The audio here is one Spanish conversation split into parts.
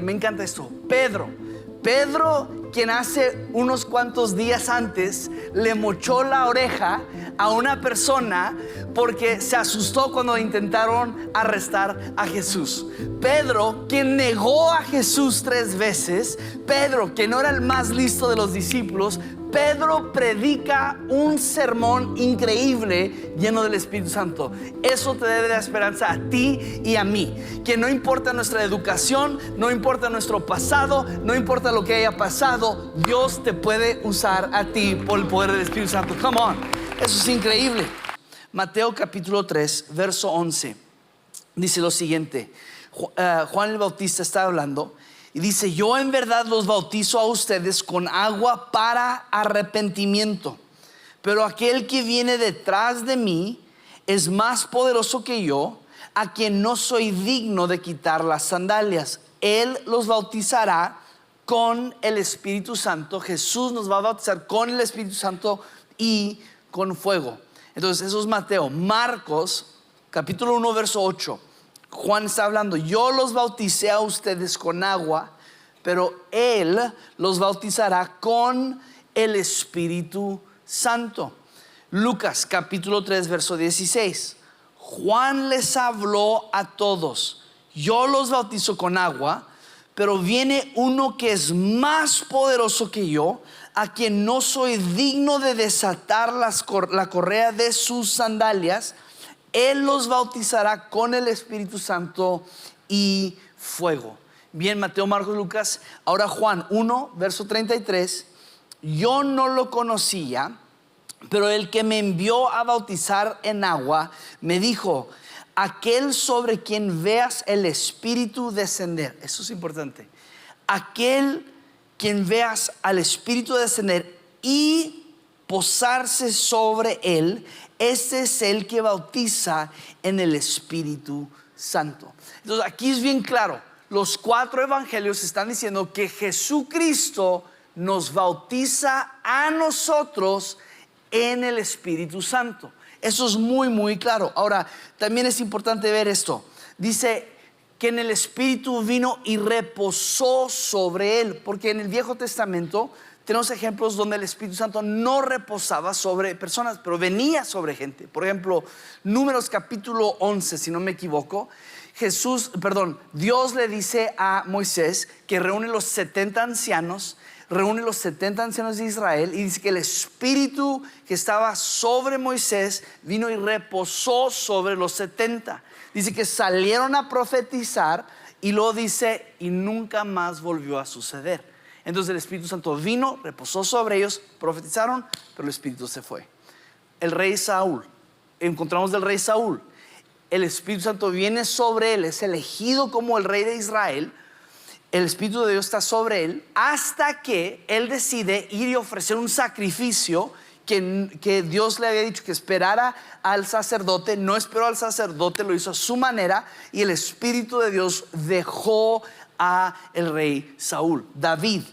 Me encanta esto. Pedro, quien hace unos cuantos días antes le mochó la oreja a una persona porque se asustó cuando intentaron arrestar a Jesús. Pedro, quien negó a Jesús 3 veces. Pedro, que no era el más listo de los discípulos. Pedro predica un sermón increíble lleno del Espíritu Santo. Eso te debe dar esperanza a ti y a mí. Que no importa nuestra educación, no importa nuestro pasado, no importa lo que haya pasado, Dios te puede usar a ti por el poder del Espíritu Santo. Come on, eso es increíble. Mateo capítulo 3, verso 11, dice lo siguiente. Juan el Bautista está hablando y dice: yo en verdad los bautizo a ustedes con agua para arrepentimiento, pero aquel que viene detrás de mí es más poderoso que yo, a quien no soy digno de quitar las sandalias. Él los bautizará con el Espíritu Santo. Jesús nos va a bautizar con el Espíritu Santo y con fuego. Entonces eso es Mateo. Marcos capítulo 1 verso 8. Juan está hablando: yo los bauticé a ustedes con agua, pero Él los bautizará con el Espíritu Santo. Lucas capítulo 3 verso 16. Juan les habló a todos: yo los bautizo con agua, pero viene uno que es más poderoso que yo, a quien no soy digno de desatar la correa de sus sandalias. Él los bautizará con el Espíritu Santo y fuego. Bien, Mateo, Marcos, Lucas. Ahora Juan 1, verso 33. Yo no lo conocía, pero el que me envió a bautizar en agua me dijo: aquel sobre quien veas el Espíritu descender. Eso es importante. Aquel quien veas al Espíritu descender y posarse sobre él, ese es el que bautiza en el Espíritu Santo. Entonces aquí es bien claro. Los 4 evangelios están diciendo que Jesucristo nos bautiza a nosotros en el Espíritu Santo. Eso es muy claro. Ahora, también es importante ver esto. Dice que en el Espíritu vino y reposó sobre él, porque en el Viejo Testamento tenemos ejemplos donde el Espíritu Santo no reposaba sobre personas, pero venía sobre gente. Por ejemplo, Números capítulo 11, si no me equivoco, Dios le dice a Moisés que reúne los 70 ancianos de Israel, y dice que el Espíritu que estaba sobre Moisés vino y reposó sobre los 70. Dice que salieron a profetizar, y luego dice: y nunca más volvió a suceder. Entonces el Espíritu Santo vino, reposó sobre ellos, profetizaron, pero el Espíritu se fue. El rey Saúl, encontramos del rey Saúl, el Espíritu Santo viene sobre él, es elegido como el rey de Israel. El Espíritu de Dios está sobre él hasta que él decide ir y ofrecer un sacrificio que Dios le había dicho que esperara al sacerdote. No esperó al sacerdote, lo hizo a su manera, y el Espíritu de Dios dejó a el rey Saúl. David,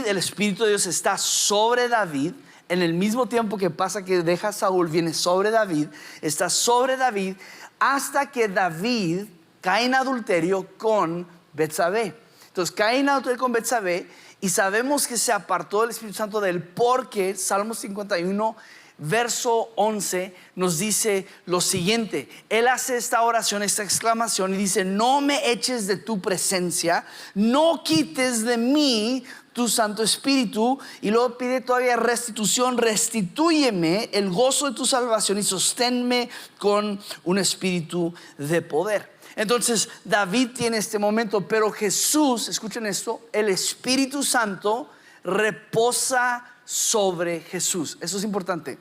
el Espíritu de Dios está sobre David. En el mismo tiempo que pasa que deja a Saúl, viene sobre David, está sobre David, hasta que David cae en adulterio con Betsabé. Entonces cae en adulterio con Betsabé, y sabemos que se apartó el Espíritu Santo de él, porque Salmo 51 verso 11 nos dice lo siguiente. Él hace esta oración, esta exclamación, y dice: no me eches de tu presencia, no quites de mí tu Santo Espíritu. Y luego pide todavía restitución: restitúyeme el gozo de tu salvación y sosténme con un espíritu de poder. Entonces David tiene este momento, pero Jesús, escuchen esto, el Espíritu Santo reposa sobre Jesús. Eso es importante.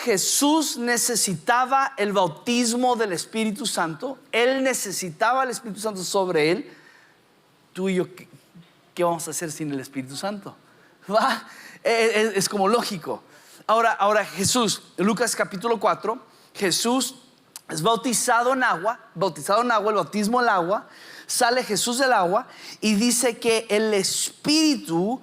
Jesús necesitaba el bautismo del Espíritu Santo. Él necesitaba el Espíritu Santo sobre él. Tú y yo, ¿qué vamos a hacer sin el Espíritu Santo? ¿Va? Es como lógico. Ahora Jesús, Lucas capítulo 4, Jesús es bautizado en agua, el bautismo del agua. Sale Jesús del agua y dice que el Espíritu,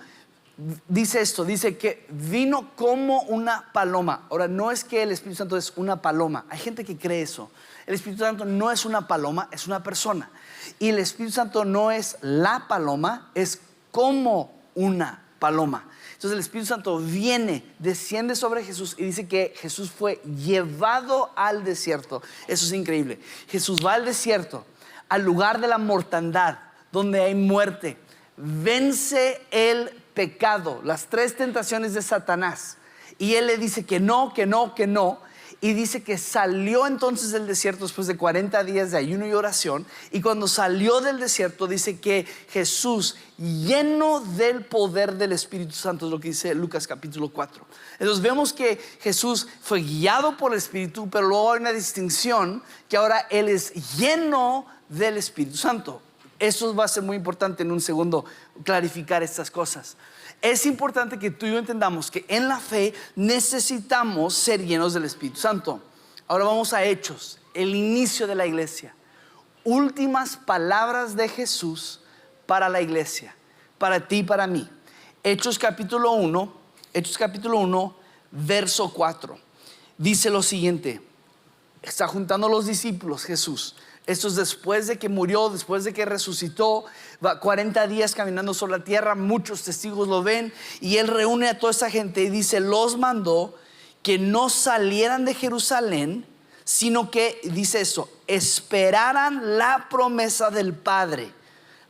dice esto, dice que vino como una paloma. Ahora, no es que el Espíritu Santo es una paloma. Hay gente que cree eso. El Espíritu Santo no es una paloma, es una persona. Y el Espíritu Santo no es la paloma, es como una paloma. Entonces el Espíritu Santo viene, desciende sobre Jesús y dice que Jesús fue llevado al desierto. Eso es increíble. Jesús va al desierto, al lugar de la mortandad, donde hay muerte. Vence el pecado, las 3 tentaciones de Satanás. Y él le dice que no, que no, que no. Y dice que salió entonces del desierto después de 40 días de ayuno y oración. Y cuando salió del desierto dice que Jesús, lleno del poder del Espíritu Santo, es lo que dice Lucas capítulo 4. Entonces vemos que Jesús fue guiado por el Espíritu, pero luego hay una distinción que ahora Él es lleno del Espíritu Santo. Eso va a ser muy importante en un segundo, clarificar estas cosas. Es importante que tú y yo entendamos que en la fe necesitamos ser llenos del Espíritu Santo. Ahora vamos a Hechos, el inicio de la iglesia. Últimas palabras de Jesús para la iglesia, para ti y para mí. Hechos capítulo 1, verso 4. Dice lo siguiente: está juntando a los discípulos Jesús. Esto es después de que murió, después de que resucitó, va 40 días caminando sobre la tierra, muchos testigos lo ven, y Él reúne a toda esa gente y dice: los mandó que no salieran de Jerusalén, sino que, dice eso, esperaran la promesa del Padre,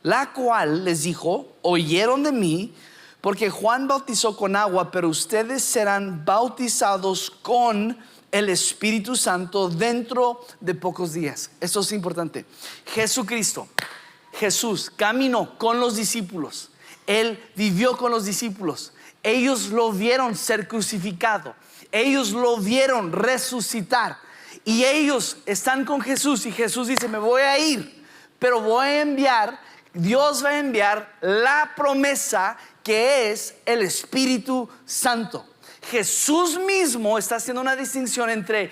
la cual les dijo: oyeron de mí, porque Juan bautizó con agua, pero ustedes serán bautizados con el Espíritu Santo dentro de pocos días. Esto es importante. Jesús caminó con los discípulos. Él vivió con los discípulos. Ellos lo vieron ser crucificado. Ellos lo vieron resucitar. Y ellos están con Jesús. Y Jesús dice: me voy a ir, pero voy a enviar, Dios va a enviar la promesa, que es el Espíritu Santo. Jesús mismo está haciendo una distinción entre: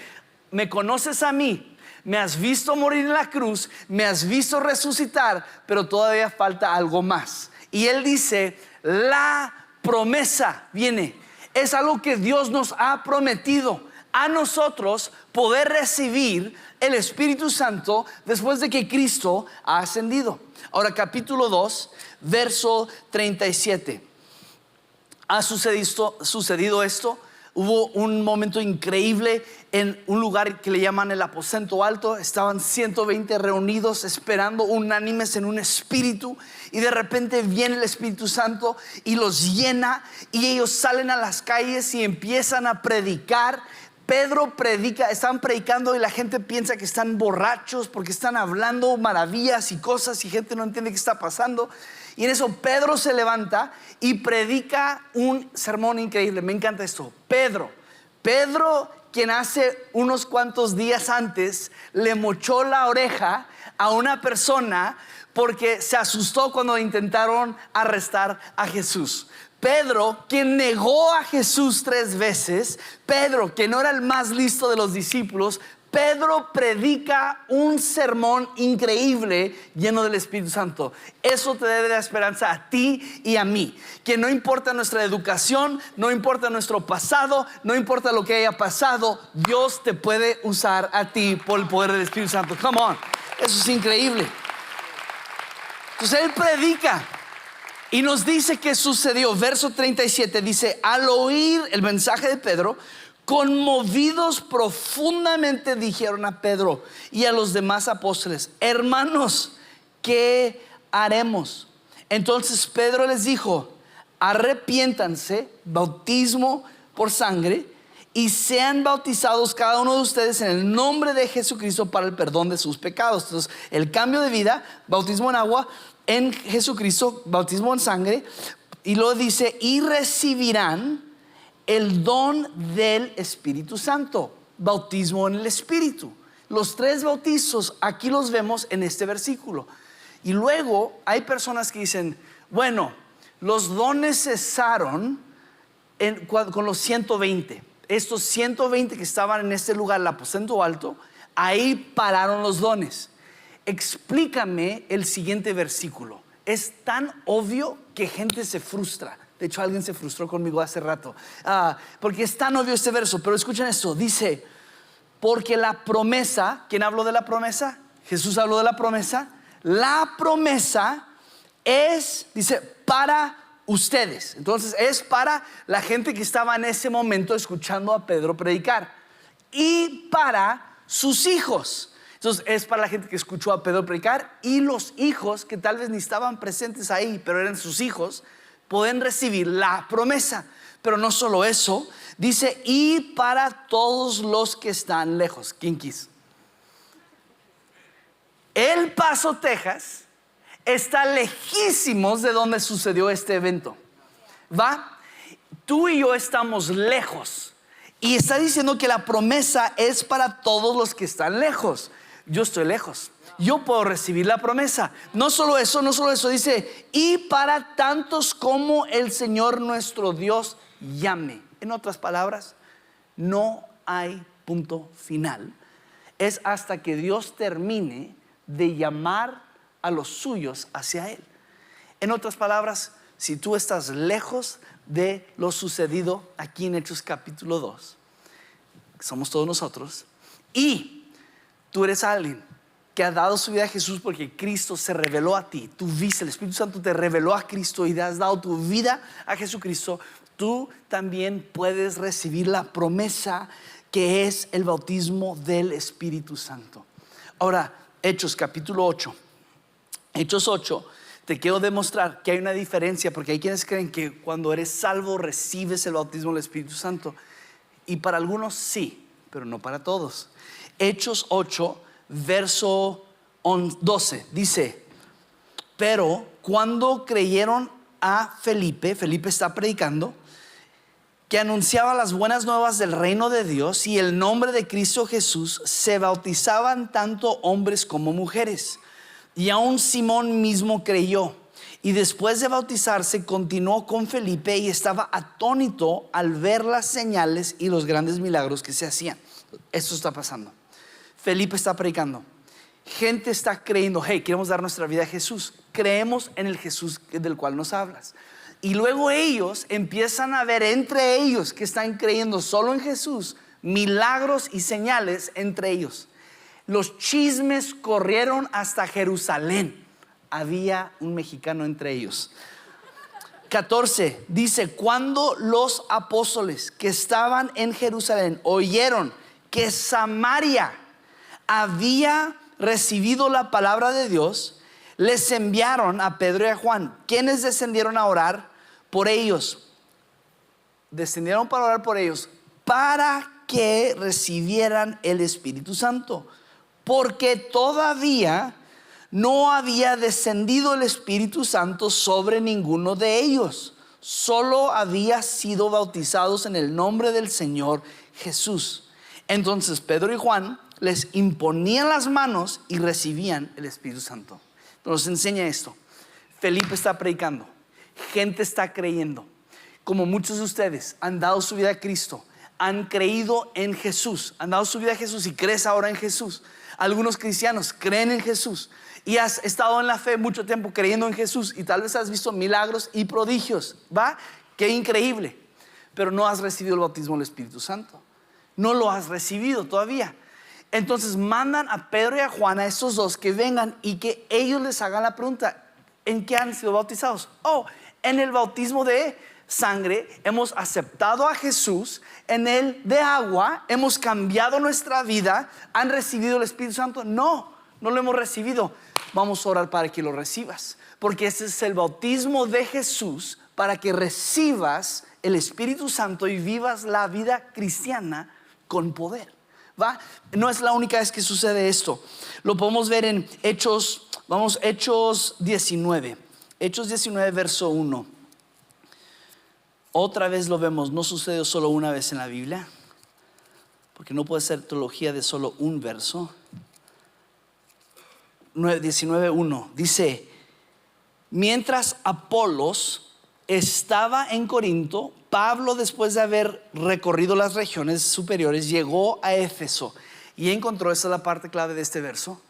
me conoces a mí, me has visto morir en la cruz, me has visto resucitar, pero todavía falta algo más. Y Él dice: la promesa viene. Es algo que Dios nos ha prometido a nosotros, poder recibir el Espíritu Santo después de que Cristo ha ascendido. Ahora capítulo 2, verso 37. ¿Ha sucedido esto? Hubo un momento increíble en un lugar que le llaman el aposento alto. Estaban 120 reunidos esperando, unánimes en un espíritu, y de repente viene el Espíritu Santo y los llena, y ellos salen a las calles y empiezan a predicar. Pedro predica, están predicando y la gente piensa que están borrachos porque están hablando maravillas y cosas, y gente no entiende qué está pasando. Y en eso Pedro se levanta y predica un sermón increíble. Me encanta esto. Pedro, quien hace unos cuantos días antes le mochó la oreja a una persona porque se asustó cuando intentaron arrestar a Jesús. Pedro, quien negó a Jesús 3 veces. Pedro, que no era el más listo de los discípulos. Pedro predica un sermón increíble lleno del Espíritu Santo. Eso te debe dar esperanza a ti y a mí, que no importa nuestra educación, no importa nuestro pasado, no importa lo que haya pasado, Dios te puede usar a ti por el poder del Espíritu Santo. Come on, eso es increíble. Entonces Él predica y nos dice qué sucedió. Verso 37 dice: al oír el mensaje de Pedro, conmovidos profundamente, dijeron a Pedro y a los demás apóstoles: hermanos, ¿qué haremos? Entonces Pedro les dijo: arrepiéntanse, bautismo por sangre, y sean bautizados cada uno de ustedes en el nombre de Jesucristo para el perdón de sus pecados. Entonces el cambio de vida: bautismo en agua, en Jesucristo, bautismo en sangre. Y luego dice: y recibirán el don del Espíritu Santo, bautismo en el Espíritu. Los 3 bautizos aquí los vemos en este versículo. Y luego hay personas que dicen: bueno, los dones cesaron con los 120. Estos 120 que estaban en este lugar, el aposento alto, ahí pararon los dones. Explícame el siguiente versículo. Es tan obvio que gente se frustra. De hecho, alguien se frustró conmigo hace rato, porque es tan obvio este verso. Pero escuchen esto, dice: Porque la promesa, ¿quién habló de la promesa? Jesús habló de la promesa. La promesa es, dice, para ustedes. Entonces es para la gente que estaba en ese momento escuchando a Pedro predicar. Y para sus hijos. Entonces es para la gente que escuchó a Pedro predicar, y los hijos que tal vez ni estaban presentes ahí, pero eran sus hijos, pueden recibir la promesa. Pero no solo eso, dice, y para todos los que están lejos. ¿Quién quiso? El Paso, Texas, está lejísimos de donde sucedió este evento. ¿Va? Tú y yo estamos lejos. Y está diciendo que la promesa es para todos los que están lejos. Yo estoy lejos. Yo puedo recibir la promesa. No solo eso, dice, y para tantos como el Señor nuestro Dios llame. En otras palabras, no hay punto final. Es hasta que Dios termine de llamar a los suyos hacia Él. En otras palabras, si tú estás lejos de lo sucedido aquí en Hechos capítulo 2, somos todos nosotros, y tú eres alguien que ha dado su vida a Jesús porque Cristo se reveló a ti, tú viste, el Espíritu Santo te reveló a Cristo y te has dado tu vida a Jesucristo, tú también puedes recibir la promesa que es el bautismo del Espíritu Santo. Ahora, Hechos capítulo 8. Hechos 8, te quiero demostrar que hay una diferencia, porque hay quienes creen que cuando eres salvo recibes el bautismo del Espíritu Santo, y para algunos sí, pero no para todos. Hechos 8, verso 12, dice, pero cuando creyeron a Felipe está predicando, que anunciaba las buenas nuevas del reino de Dios y el nombre de Cristo Jesús, se bautizaban tanto hombres como mujeres. Y aún Simón mismo creyó, y después de bautizarse continuó con Felipe y estaba atónito al ver las señales y los grandes milagros que se hacían. Esto está pasando. Felipe está predicando, gente está creyendo, hey, queremos dar nuestra vida a Jesús, creemos en el Jesús del cual nos hablas. Y luego ellos empiezan a ver entre ellos que están creyendo solo en Jesús, milagros y señales entre ellos. Los chismes corrieron hasta Jerusalén. Había un mexicano entre ellos. 14 dice, cuando los apóstoles que estaban en Jerusalén oyeron que Samaria había recibido la palabra de Dios, les enviaron a Pedro y a Juan, quienes descendieron a orar por ellos. Descendieron para orar por ellos, para que recibieran el Espíritu Santo, porque todavía no había descendido el Espíritu Santo sobre ninguno de ellos, solo había sido bautizados en el nombre del Señor Jesús. Entonces Pedro y Juan les imponían las manos y recibían el Espíritu Santo. Nos enseña esto. Felipe está predicando, gente está creyendo. Como muchos de ustedes han dado su vida a Cristo, han creído en Jesús, han dado su vida a Jesús y crees ahora en Jesús. Algunos cristianos creen en Jesús y has estado en la fe mucho tiempo creyendo en Jesús, y tal vez has visto milagros y prodigios, ¿va? Qué increíble. Pero no has recibido el bautismo del Espíritu Santo, no lo has recibido todavía. Entonces mandan a Pedro y a Juan, a estos dos, que vengan y que ellos les hagan la pregunta, ¿en qué han sido bautizados? En el bautismo de sangre hemos aceptado a Jesús, en el de agua hemos cambiado nuestra vida. ¿Han recibido el Espíritu Santo? No lo hemos recibido. Vamos a orar para que lo recibas, porque ese es el bautismo de Jesús, para que recibas el Espíritu Santo y vivas la vida cristiana con poder. ¿Va? No es la única vez que sucede esto. Lo podemos ver en Hechos 19. Hechos 19, verso 1. Otra vez lo vemos. No sucedió solo una vez en la Biblia, porque no puede ser teología de solo un verso. 19:1 dice, mientras Apolos estaba en Corinto, Pablo, después de haber recorrido las regiones superiores, llegó a Éfeso y encontró, esa es la parte clave de este verso,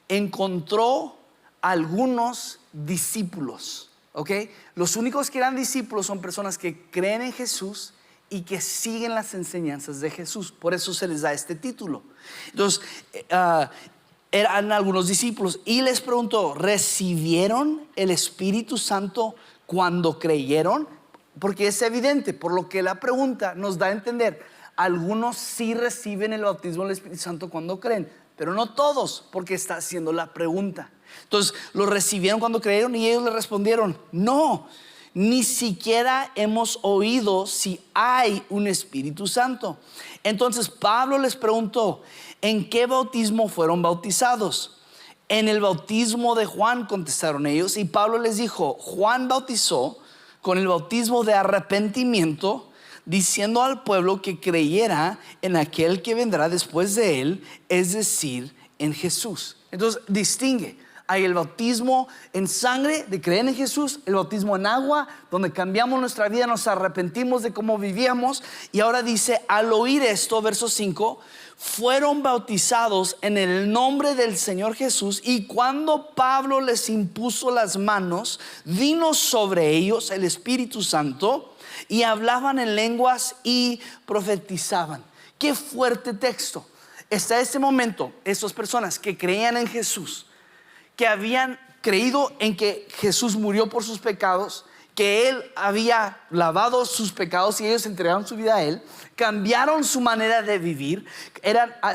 encontró algunos discípulos. ¿Ok? Los únicos que eran discípulos son personas que creen en Jesús y que siguen las enseñanzas de Jesús. Por eso se les da este título. Entonces, eran algunos discípulos y les preguntó: ¿recibieron el Espíritu Santo cuando creyeron? Porque es evidente, por lo que la pregunta nos da a entender, algunos sí reciben el bautismo del Espíritu Santo cuando creen, pero no todos, porque está haciendo la pregunta. Entonces, ¿lo recibieron cuando creyeron? Y ellos le respondieron: no, ni siquiera hemos oído si hay un Espíritu Santo. Entonces Pablo les preguntó: ¿en qué bautismo fueron bautizados? En el bautismo de Juan, contestaron ellos. Y Pablo les dijo: Juan bautizó con el bautismo de arrepentimiento, diciendo al pueblo que creyera en aquel que vendrá después de él, es decir, en Jesús. Entonces distingue: hay el bautismo en sangre, de creer en Jesús; el bautismo en agua, donde cambiamos nuestra vida, nos arrepentimos de cómo vivíamos. Y ahora dice: al oír esto, verso 5, fueron bautizados en el nombre del Señor Jesús. Y cuando Pablo les impuso las manos, vino sobre ellos el Espíritu Santo, y hablaban en lenguas y profetizaban. Qué fuerte texto. Hasta este momento, estas personas que creían en Jesús, que habían creído en que Jesús murió por sus pecados, que Él había lavado sus pecados y ellos entregaron su vida a Él, cambiaron su manera de vivir,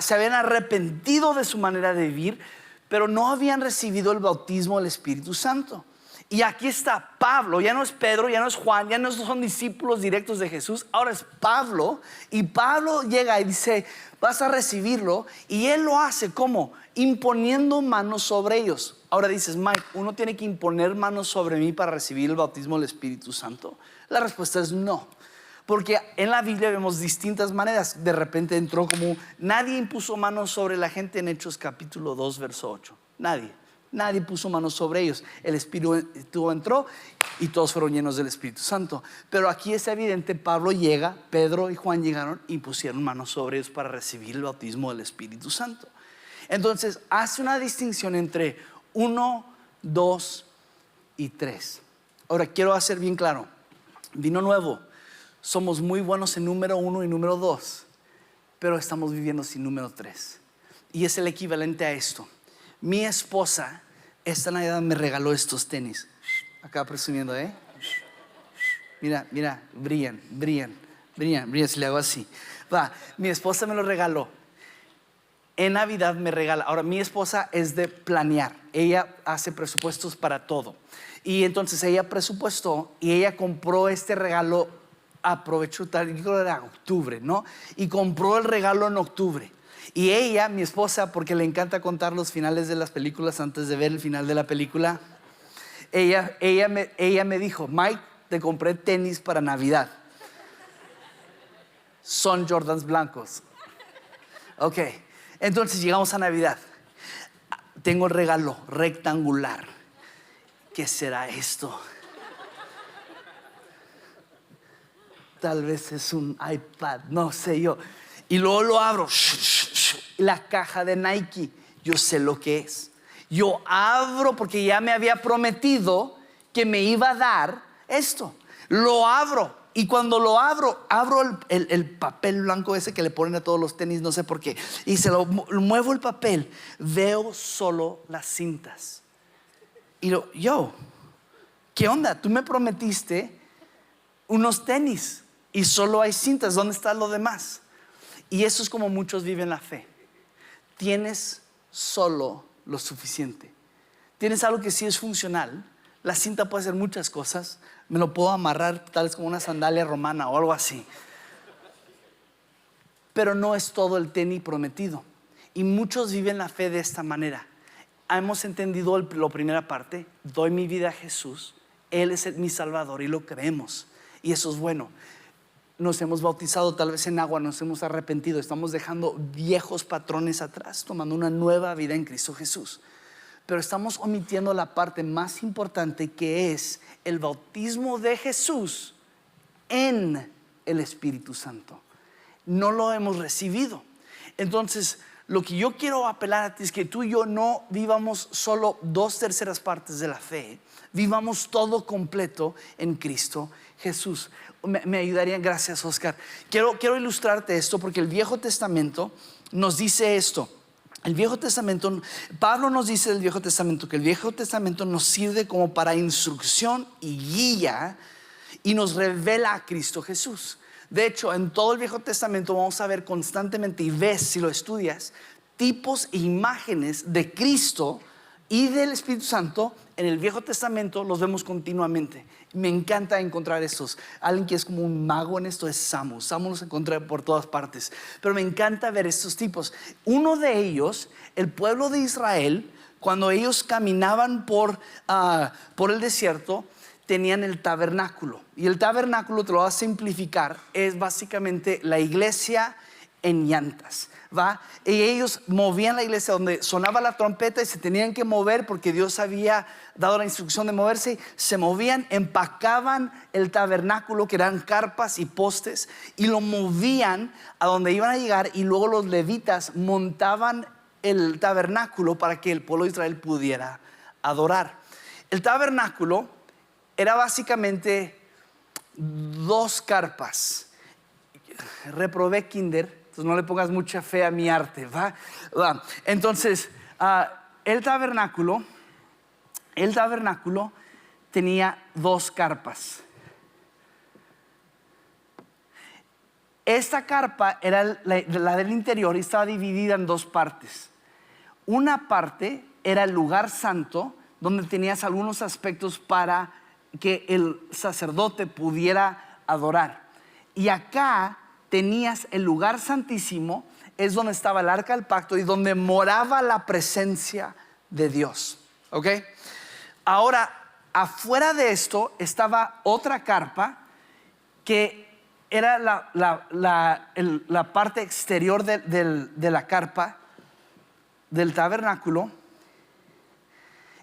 se habían arrepentido de su manera de vivir, pero no habían recibido el bautismo del Espíritu Santo. Y aquí está Pablo, ya no es Pedro, ya no es Juan, ya no son discípulos directos de Jesús, ahora es Pablo. Y Pablo llega y dice: vas a recibirlo. Y él lo hace, ¿cómo? Imponiendo manos sobre ellos. Ahora dices: Mike, ¿uno tiene que imponer manos sobre mí para recibir el bautismo del Espíritu Santo? La respuesta es no, porque en la Biblia vemos distintas maneras. De repente entró como, nadie impuso manos sobre la gente en Hechos capítulo 2 verso 8. Nadie puso manos sobre ellos. El Espíritu entró y todos fueron llenos del Espíritu Santo. Pero aquí es evidente: Pablo llega, Pedro y Juan llegaron y pusieron manos sobre ellos para recibir el bautismo del Espíritu Santo. Entonces hace una distinción entre 1, 2 y 3. Ahora quiero hacer bien claro: vino nuevo, somos muy buenos en número 1 y número 2, pero estamos viviendo sin número 3. Y es el equivalente a esto. Mi esposa esta Navidad me regaló estos tenis. Acá presumiendo, Mira, brillan si le hago así. Mi esposa me los regaló. En Navidad me regala. Ahora, mi esposa es de planear. Ella hace presupuestos para todo. Y entonces ella presupuestó y ella compró este regalo. Aprovechó, yo creo que era octubre, ¿no? Y compró el regalo en octubre. Y ella, mi esposa, porque le encanta contar los finales de las películas antes de ver el final de la película, ella me dijo: Mike, te compré tenis para Navidad. Son Jordans blancos. Ok, entonces llegamos a Navidad. Tengo el regalo rectangular. ¿Qué será esto? Tal vez es un iPad, no sé yo. Y luego lo abro. La caja de Nike. Yo sé lo que es. Yo abro porque ya me había prometido que me iba a dar esto. Lo abro. Y cuando lo abro el papel blanco ese que le ponen a todos los tenis, no sé por qué. Y muevo el papel. Veo solo las cintas. Y ¿qué onda? Tú me prometiste unos tenis y solo hay cintas. ¿Dónde está lo demás? Y eso es como muchos viven la fe. Tienes solo lo suficiente. Tienes algo que sí es funcional. La cinta puede hacer muchas cosas. Me lo puedo amarrar tal vez como una sandalia romana o algo así. Pero no es todo el tenis prometido. Y muchos viven la fe de esta manera. Hemos entendido la primera parte. Doy mi vida a Jesús. Él es mi Salvador y lo creemos. Y eso es bueno. Nos hemos bautizado tal vez en agua, nos hemos arrepentido, estamos dejando viejos patrones atrás, tomando una nueva vida en Cristo Jesús. Pero estamos omitiendo la parte más importante, que es el bautismo de Jesús en el Espíritu Santo. No lo hemos recibido. Entonces lo que yo quiero apelar a ti es que tú y yo no vivamos solo 2/3 partes de la fe, vivamos todo completo en Cristo Jesús. Me ayudaría, gracias Oscar. Quiero ilustrarte esto porque el Viejo Testamento nos dice esto. El Viejo Testamento, Pablo nos dice del Viejo Testamento que el Viejo Testamento nos sirve como para instrucción y guía y nos revela a Cristo Jesús. De hecho, en todo el Viejo Testamento vamos a ver constantemente, y ves si lo estudias, tipos e imágenes de Cristo y del Espíritu Santo. En el Viejo Testamento los vemos continuamente. Me encanta encontrar estos. Alguien que es como un mago en esto es Samu. Samu los encontré por todas partes. Pero me encanta ver estos tipos. Uno de ellos, el pueblo de Israel, cuando ellos caminaban por el desierto, tenían el tabernáculo. Y el tabernáculo, te lo voy a simplificar, es básicamente la iglesia en llantas, ¿va? Y ellos movían la iglesia donde sonaba la trompeta y se tenían que mover porque Dios había dado la instrucción de moverse. Se movían, empacaban el tabernáculo, que eran carpas y postes, y lo movían a donde iban a llegar, y luego los levitas montaban el tabernáculo para que el pueblo de Israel pudiera adorar. El tabernáculo era básicamente 2 carpas. Reprobé kinder, entonces no le pongas mucha fe a mi arte, ¿va? Entonces, el tabernáculo tenía 2 carpas. Esta carpa era la del interior y estaba dividida en 2 partes. Una parte era el lugar santo, donde tenías algunos aspectos para que el sacerdote pudiera adorar. Y acá tenías el lugar santísimo, es donde estaba el arca del pacto y donde moraba la presencia de Dios. ¿Ok? Ahora, afuera de esto estaba otra carpa que era la parte exterior de la carpa del tabernáculo.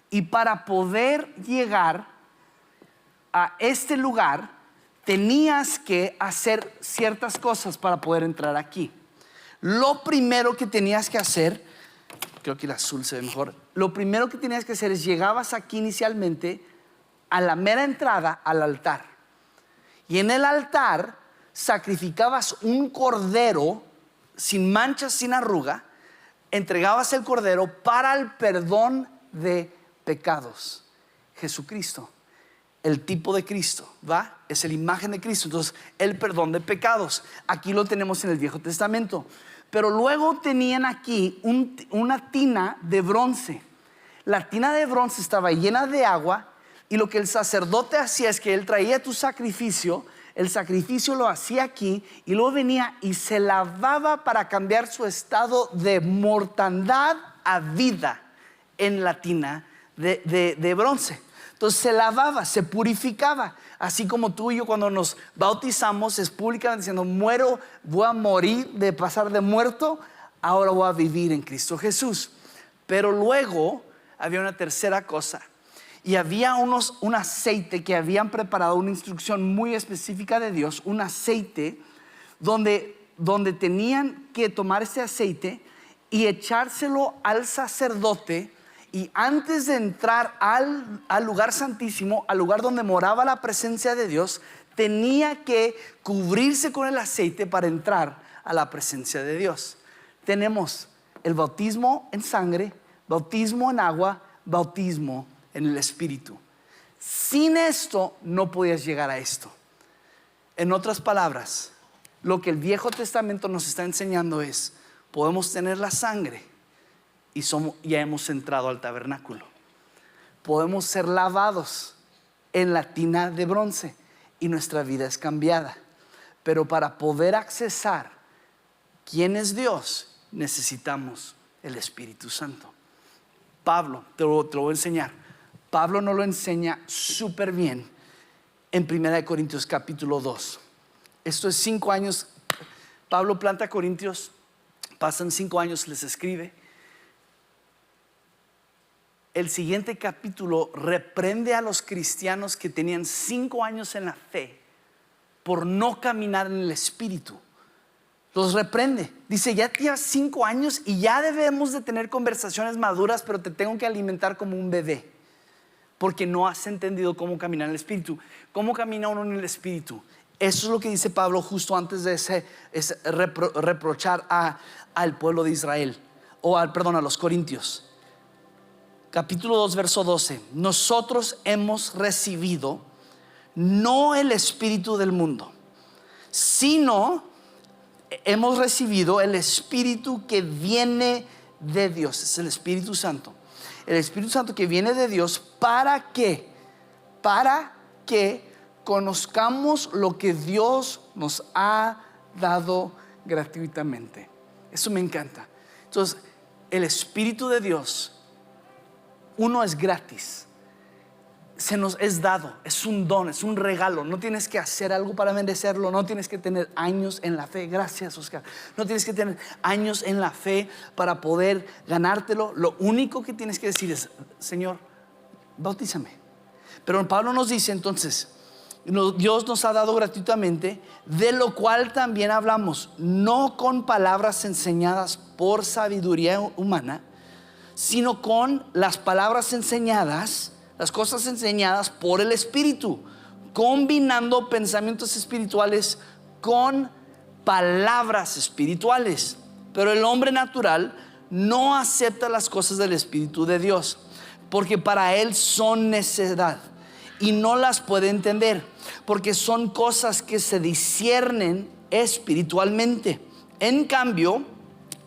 Y para poder llegar a este lugar tenías que hacer ciertas cosas para poder entrar aquí. Lo primero que tenías que hacer, creo que el azul se ve mejor. Lo primero que tenías que hacer es llegabas aquí inicialmente a la mera entrada al altar. Y en el altar sacrificabas un cordero sin manchas, sin arruga. Entregabas el cordero para el perdón de pecados. Jesucristo, el tipo de Cristo, ¿va? Es la imagen de Cristo. Entonces, el perdón de pecados. Aquí lo tenemos en el Viejo Testamento. Pero luego tenían aquí una tina de bronce. La tina de bronce estaba llena de agua, y lo que el sacerdote hacía es que él traía tu sacrificio. El sacrificio lo hacía aquí y luego venía y se lavaba para cambiar su estado de mortandad a vida en la tina de bronce. Entonces se lavaba, se purificaba. Así como tú y yo cuando nos bautizamos es públicamente diciendo: muero, voy a morir de pasar de muerto, ahora voy a vivir en Cristo Jesús. Pero luego había una tercera cosa. Y había un aceite que habían preparado, una instrucción muy específica de Dios, un aceite donde tenían que tomar ese aceite y echárselo al sacerdote. Y antes de entrar al lugar santísimo, al lugar donde moraba la presencia de Dios, tenía que cubrirse con el aceite para entrar a la presencia de Dios. Tenemos el bautismo en sangre, bautismo en agua, bautismo en el Espíritu. Sin esto no podías llegar a esto. En otras palabras, lo que el Viejo Testamento nos está enseñando es: podemos tener la sangre y ya hemos entrado al tabernáculo. Podemos ser lavados en la tina de bronce y nuestra vida es cambiada. Pero para poder accesar quién es Dios, necesitamos el Espíritu Santo. Pablo, te lo voy a enseñar. Pablo nos lo enseña súper bien en 1 Corintios capítulo 2. Esto es 5 años. Pablo planta Corintios, pasan 5 años, les escribe. El siguiente capítulo reprende a los cristianos que tenían 5 años en la fe por no caminar en el Espíritu. los reprende. Dice, ya tienes 5 años y ya debemos de tener conversaciones maduras, pero te tengo que alimentar como un bebé, porque no has entendido cómo caminar en el Espíritu. ¿Cómo camina uno en el Espíritu? Eso es lo que dice Pablo justo antes de reprochar al pueblo de Israel, a los corintios. Capítulo 2, verso 12. Nosotros hemos recibido no el espíritu del mundo, sino hemos recibido el Espíritu que viene de Dios. Es el Espíritu Santo. El Espíritu Santo que viene de Dios. ¿Para qué? Para que conozcamos lo que Dios nos ha dado gratuitamente. Eso me encanta. Entonces, el Espíritu de Dios, uno, es gratis. Se nos es dado, es un don, es un regalo. No tienes que hacer algo para merecerlo. No tienes que tener años en la fe. Gracias, Oscar. No tienes que tener años en la fe para poder ganártelo. Lo único que tienes que decir es, Señor, bautízame. Pero Pablo nos dice entonces, Dios nos ha dado gratuitamente, de lo cual también hablamos, no con palabras enseñadas por sabiduría humana, sino con las palabras enseñadas, las cosas enseñadas por el Espíritu, combinando pensamientos espirituales con palabras espirituales. Pero el hombre natural no acepta las cosas del Espíritu de Dios, porque para él son necedad y no las puede entender, porque son cosas que se disciernen espiritualmente. En cambio,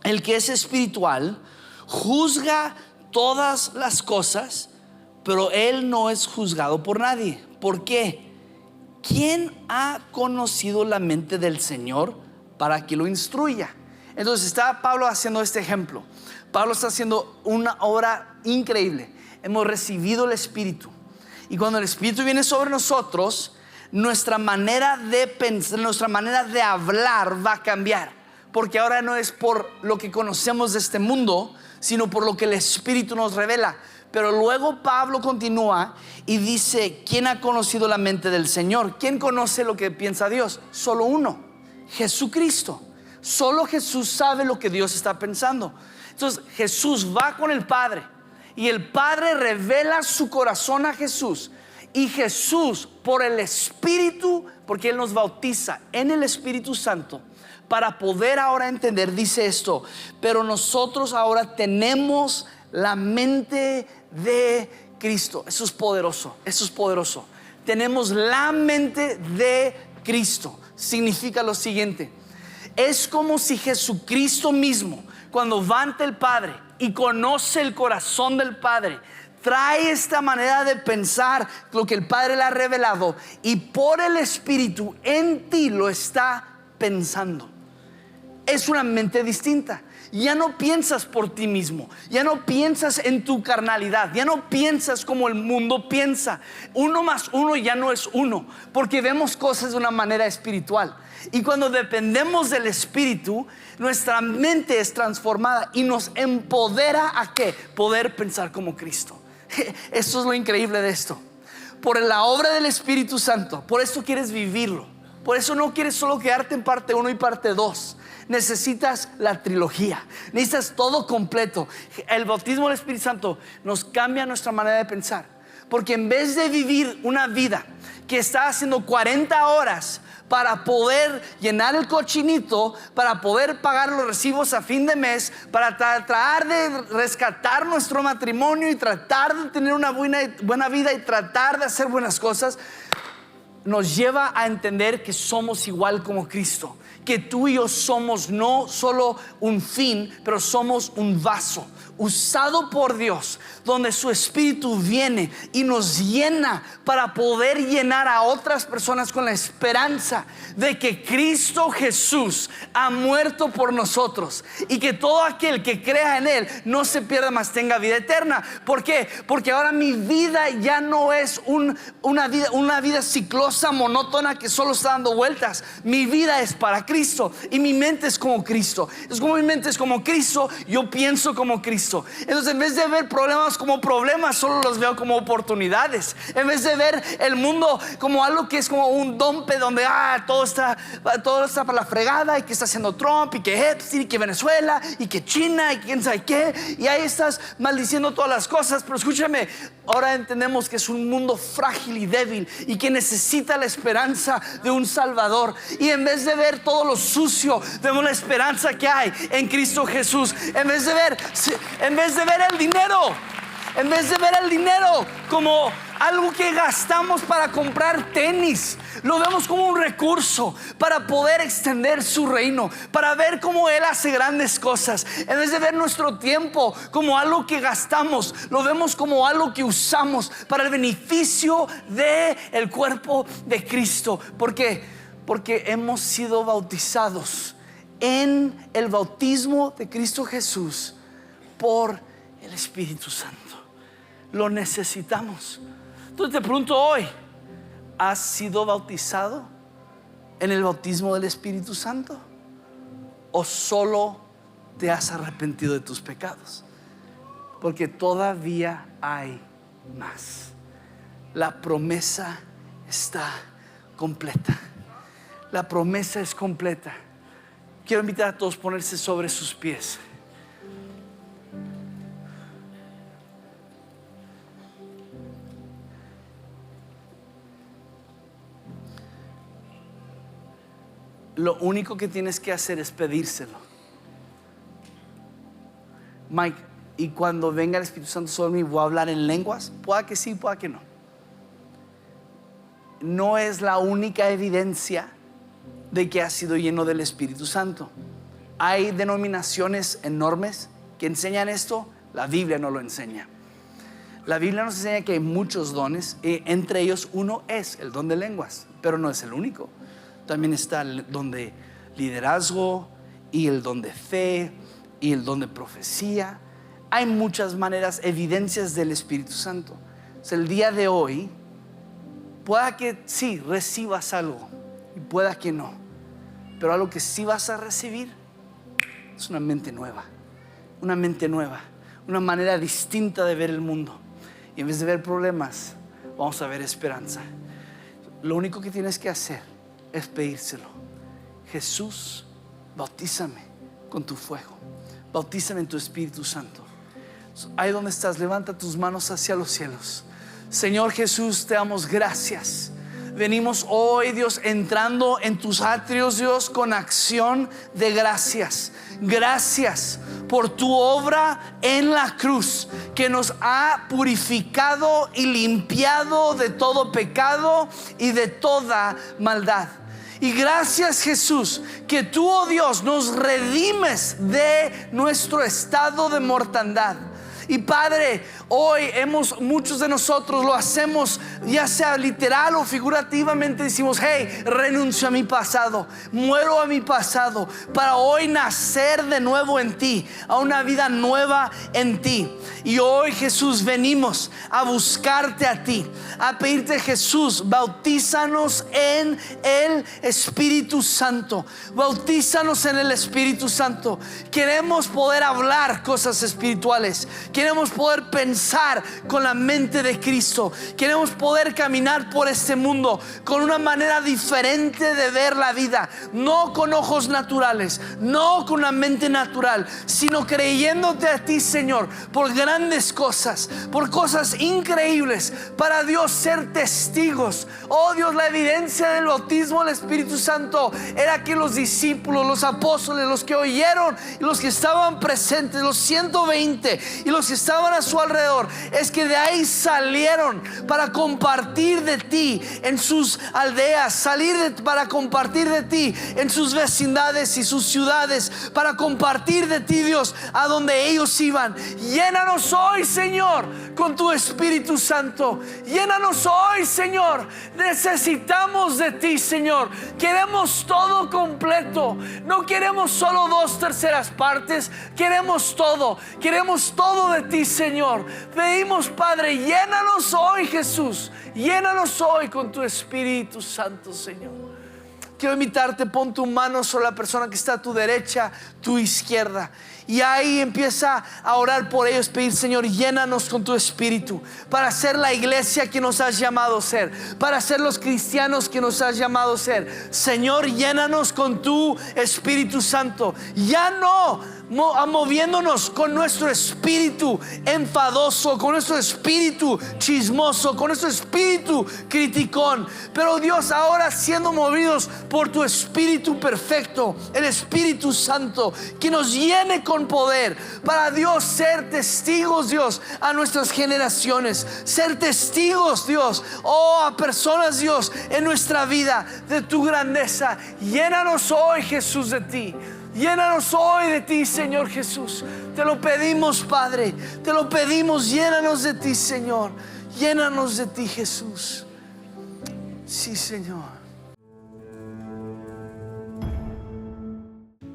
el que es espiritual juzga todas las cosas, pero él no es juzgado por nadie. ¿Por qué? ¿Quién ha conocido la mente del Señor para que lo instruya? Entonces está Pablo haciendo este ejemplo. Pablo está haciendo una obra increíble. Hemos recibido el Espíritu, y cuando el Espíritu viene sobre nosotros, nuestra manera de pensar, nuestra manera de hablar va a cambiar, porque ahora no es por lo que conocemos de este mundo, sino por lo que el Espíritu nos revela. Pero luego Pablo continúa y dice, ¿quién ha conocido la mente del Señor? ¿Quién conoce lo que piensa Dios? Solo uno, Jesucristo. Solo Jesús sabe lo que Dios está pensando. Entonces Jesús va con el Padre, y el Padre revela su corazón a Jesús, y Jesús, por el Espíritu, porque Él nos bautiza en el Espíritu Santo, para poder ahora entender, dice esto: pero nosotros ahora tenemos la mente de Cristo. Eso es poderoso, eso es poderoso. Tenemos la mente de Cristo. Significa lo siguiente: es como si Jesucristo mismo, cuando va ante el Padre y conoce el corazón del Padre, trae esta manera de pensar, lo que el Padre le ha revelado, y por el Espíritu en ti lo está pensando. Es una mente distinta. Ya no piensas por ti mismo, ya no piensas en tu carnalidad, ya no piensas como el mundo piensa. 1 más 1 ya no es 1, porque vemos cosas de una manera espiritual. Y cuando dependemos del Espíritu, nuestra mente es transformada y nos empodera a ¿qué? Poder pensar como Cristo. Esto es lo increíble de esto. Por la obra del Espíritu Santo, por eso quieres vivirlo. Por eso no quieres solo quedarte en parte 1 y parte 2. Necesitas la trilogía, necesitas todo completo. El bautismo del Espíritu Santo nos cambia nuestra manera de pensar, porque en vez de vivir una vida que está haciendo 40 horas para poder llenar el cochinito, para poder pagar los recibos a fin de mes, para tratar de rescatar nuestro matrimonio y tratar de tener una buena vida y tratar de hacer buenas cosas, nos lleva a entender que somos igual como Cristo, que tú y yo somos no solo un fin, pero somos un vaso usado por Dios, donde su Espíritu viene y nos llena para poder llenar a otras personas con la esperanza de que Cristo Jesús ha muerto por nosotros, y que todo aquel que crea en Él no se pierda, mas tenga vida eterna. ¿Por qué? Porque ahora mi vida ya no es una vida ciclótica cosa monótona que solo está dando vueltas. Mi vida es para Cristo y mi mente es como Cristo. Es como mi mente es como Cristo, yo pienso como Cristo. Entonces, en vez de ver problemas como problemas, solo los veo como oportunidades. En vez de ver el mundo como algo que es como un dompe donde todo está para la fregada, y que está haciendo Trump, y que Epstein, y que Venezuela, y que China, y quién sabe qué, y ahí estás maldiciendo todas las cosas. Pero escúchame, ahora entendemos que es un mundo frágil y débil y que necesita la esperanza de un Salvador. Y en vez de ver todo lo sucio, vemos la esperanza que hay en Cristo Jesús. En vez de ver el dinero como algo que gastamos para comprar tenis, lo vemos como un recurso para poder extender su reino, para ver cómo Él hace grandes cosas. En vez de ver nuestro tiempo como algo que gastamos, lo vemos como algo que usamos para el beneficio del cuerpo de Cristo. ¿Por qué? Porque hemos sido bautizados en el bautismo de Cristo Jesús por el Espíritu Santo. Lo necesitamos. Entonces te pregunto hoy, ¿has sido bautizado en el bautismo del Espíritu Santo? ¿O solo te has arrepentido de tus pecados? Porque todavía hay más. La promesa está completa. La promesa es completa. Quiero invitar a todos a ponerse sobre sus pies. Lo único que tienes que hacer es pedírselo. Mike, y cuando venga el Espíritu Santo sobre mí, ¿voy a hablar en lenguas? Pueda que sí, pueda que no. No es la única evidencia de que has sido lleno del Espíritu Santo. Hay denominaciones enormes que enseñan esto. La Biblia no lo enseña. La Biblia nos enseña que hay muchos dones, entre ellos uno es el don de lenguas, pero no es el único. También está el don de liderazgo, y el don de fe, y el don de profecía. Hay muchas maneras, evidencias del Espíritu Santo. El día de hoy, pueda que sí recibas algo, y pueda que no, pero algo que sí vas a recibir es una mente nueva. Una mente nueva, una manera distinta de ver el mundo. Y en vez de ver problemas, vamos a ver esperanza. Lo único que tienes que hacer es pedírselo. Jesús, bautízame con tu fuego, bautízame en tu Espíritu Santo. Ahí donde estás, levanta tus manos hacia los cielos. Señor Jesús, te damos gracias. Venimos hoy, Dios, entrando en tus atrios, Dios, con acción de gracias. Gracias por tu obra en la cruz, que nos ha purificado y limpiado de todo pecado y de toda maldad. Y gracias, Jesús, que tú, oh Dios, nos redimes de nuestro estado de mortandad. Y Padre, hoy muchos de nosotros lo hacemos, ya sea literal o figurativamente. Decimos: hey, renuncio a mi pasado, muero a mi pasado, para hoy nacer de nuevo en ti, a una vida nueva en ti. Y hoy, Jesús, venimos a buscarte a ti, a pedirte: Jesús, bautízanos en el Espíritu Santo. Bautízanos en el Espíritu Santo. Queremos poder hablar cosas espirituales. Queremos poder pensar con la mente de Cristo. Queremos poder caminar por este mundo con una manera diferente de ver la vida. No con ojos naturales, no con una mente natural, sino creyéndote a ti, Señor, por grandes cosas, por cosas increíbles, para Dios ser testigos. Oh Dios, la evidencia del bautismo del Espíritu Santo era que los discípulos, los apóstoles, los que oyeron y los que estaban presentes, los 120 y los que estaban a su alrededor, es que de ahí salieron para compartir de ti en sus aldeas, para compartir de ti en sus vecindades y sus ciudades, para compartir de ti, Dios, a donde ellos iban. Llénanos hoy, Señor, con tu Espíritu Santo. Llénanos hoy, Señor. Necesitamos de ti, Señor. Queremos todo completo. No queremos solo 2/3 partes. Queremos todo. Queremos todo de de ti, Señor. Pedimos, Padre, llénanos hoy, Jesús. Llénanos hoy con tu Espíritu Santo, Señor. Quiero invitarte, pon tu mano sobre la persona que está a tu derecha, tu izquierda. Y ahí empieza a orar por ellos, pedir, Señor, llénanos con tu Espíritu para ser la iglesia que nos has llamado a ser, para ser los cristianos que nos has llamado a ser. Señor, llénanos con tu Espíritu Santo. Ya no moviéndonos con nuestro espíritu enfadoso, con nuestro espíritu chismoso, con nuestro espíritu criticón, pero Dios, ahora siendo movidos por tu Espíritu perfecto, el Espíritu Santo, que nos llene con poder para, Dios, ser testigos, Dios, a nuestras generaciones, ser testigos, Dios, a personas, Dios, en nuestra vida de tu grandeza. Llénanos hoy, Jesús, de ti. Llénanos hoy de ti, Señor Jesús. Te lo pedimos, Padre. Te lo pedimos. Llénanos de ti, Señor. Llénanos de ti, Jesús. Sí, Señor.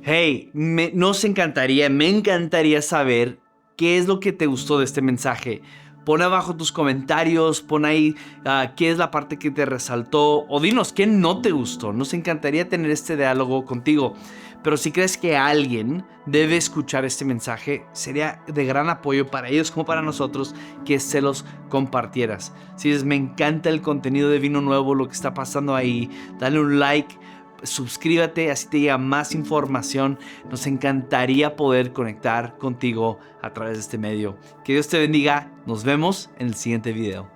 Hey, me encantaría saber qué es lo que te gustó de este mensaje. Pon abajo tus comentarios, pon ahí qué es la parte que te resaltó, o dinos qué no te gustó. Nos encantaría tener este diálogo contigo. Pero si crees que alguien debe escuchar este mensaje, sería de gran apoyo para ellos como para nosotros que se los compartieras. Si dices, me encanta el contenido de Vino Nuevo, lo que está pasando ahí, dale un like, suscríbete, así te llega más información. Nos encantaría poder conectar contigo a través de este medio. Que Dios te bendiga. Nos vemos en el siguiente video.